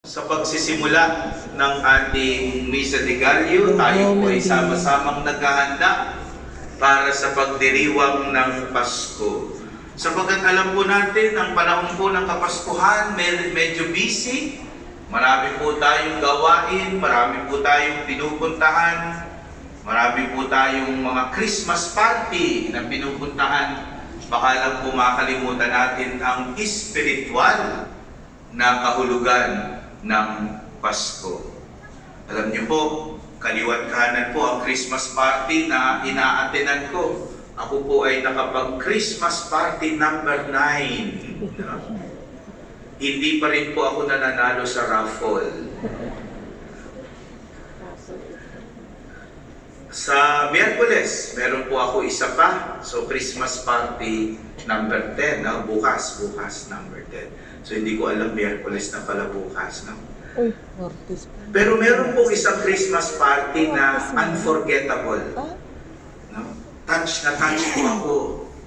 Sa pagsisimula ng ating Misa de Gallo, tayo po ay sama-samang naghahanda para sa pagdiriwang ng Pasko. Sapagkat alam po natin, ang panahon po ng Kapaskuhan, medyo busy. Marami po tayong gawain, marami po tayong pinupuntahan, marami po tayong mga Christmas party na pinupuntahan. Baka lang po makalimutan natin ang espiritual na kahulugan ng Pasko. Alam niyo po, kaliwat kanan po ang Christmas party na inaatenan ko. Ako po ay nakapag-Christmas party number 9. Hindi pa rin po ako nananalo sa raffle. Sa Miyerkules, meron po ako isa pa. So, Christmas party number 10. Bukas number 10. So, hindi ko alam, Miyerkules na pala bukas. No? Pero meron po isang Christmas party na unforgettable. No? Touch na touch po ako.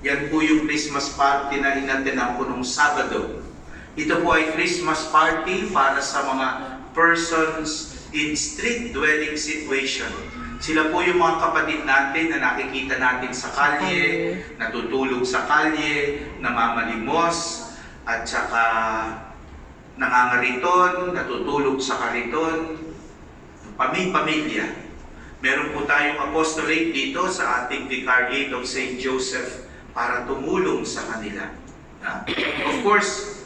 Yan po yung Christmas party na inatenan ko nung Sabado. Ito po ay Christmas party para sa mga persons in street dwelling situation. Sila po yung mga kapatid natin na nakikita natin sa kalye, natutulog sa kalye, namamalimos, at saka nangangariton, natutulog sa kariton, pamilya. Meron po tayong apostolate dito sa ating Vicariate of St. Joseph para tumulong sa kanila. Of course,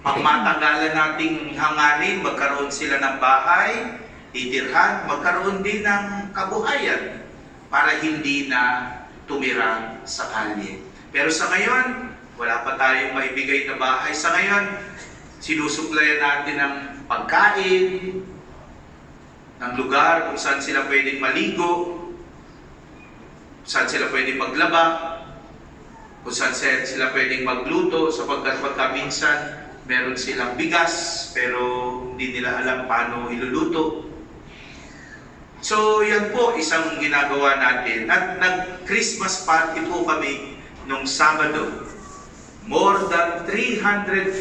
pag matagalan nating hangarin, magkaroon sila ng bahay, titirhan, magkaroon din ng kabuhayan para hindi na tumira sa kalye. Pero sa ngayon, wala pa tayong maibigay na bahay. Sa ngayon, sinusuplayan natin ng pagkain, ng lugar kung saan sila pwedeng maligo, kung saan sila pwedeng maglaba, kung saan sila pwedeng magluto, sapagkat pagkaminsan meron silang bigas pero hindi nila alam paano iluluto. So yan po isang ginagawa natin. At nag-Christmas party po kami nung Sabado. More than 350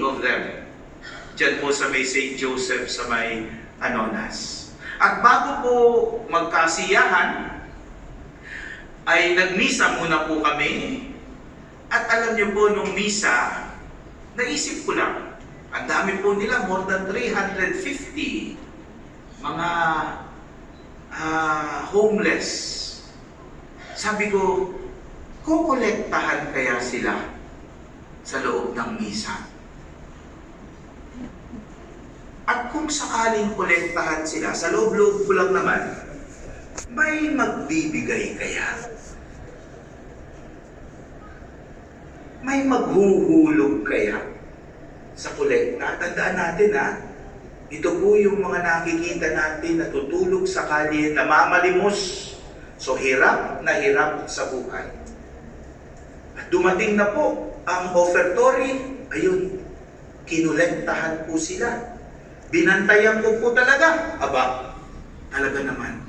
of them. Diyan po sa may St. Joseph sa may Anonas. At bago po magkasiyahan, ay nagmisa muna po kami. At alam niyo po nung misa, naisip ko lang, ang dami po nila, more than 350 mga homeless. Sabi ko, kukolektahan kaya sila sa loob ng misa? At kung sakaling kolektahan sila, sa loob-loob ko lang naman, may magbibigay kaya? May maghuhulog kaya sa kolekta? Tandaan natin ito po yung mga nakikita natin na tutulog sa kalye, namamalimos. So hirap na hirap sa buhay. At dumating na po ang offertory, ayun, kinolektahan po sila. Binantayan ko po talaga. Aba, talaga naman,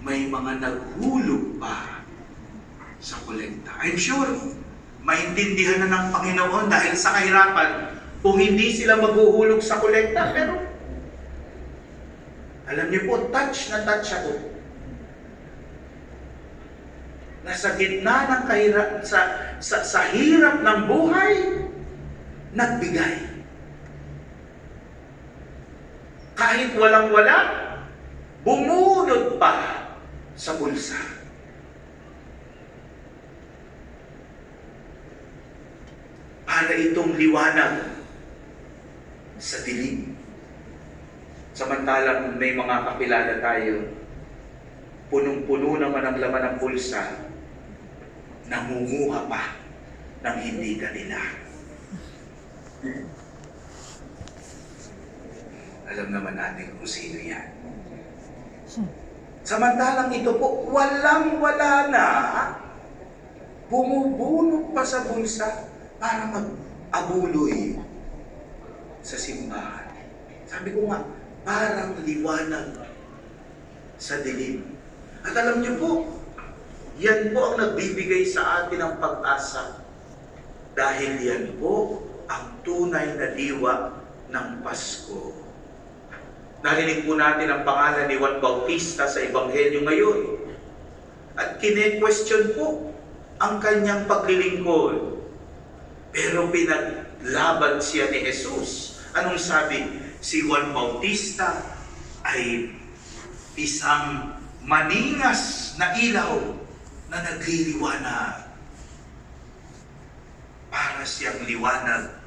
may mga naghulog pa sa kolekta. I'm sure, maintindihan na ng Panginoon dahil sa kahirapan, kung hindi sila maghuhulog sa kolekta. Pero, alam niyo po, touch na touch ako. Nasa gitna ng sa hirap ng buhay, nagbigay. Kahit walang-wala, bumunod pa sa bulsa. Para itong liwanag sa dilim. Samantalang may mga kakilala tayo, punong-puno naman ang laman ng bulsa, nangunguha pa ng hindi kanila. Alam naman natin kung sino yan. Samantalang ito po, walang-wala na, bumubunot pa sa bulsa para mag-abuloy sa simbahan. Sabi ko nga, parang liwanag sa dilim. At alam niyo po, yan po ang nagbibigay sa atin ng pag-asa. Dahil yan po ang tunay na diwa ng Pasko. Narinig po natin ang pangalan ni Juan Bautista sa Ebanghelyo ngayon. At kine-question po ang kanyang paglilingkod. Pero pinaglaban siya ni Jesus. Anong sabi? Si Juan Bautista ay isang maningas na ilaw na nagliliwanag. Para siyang liwanag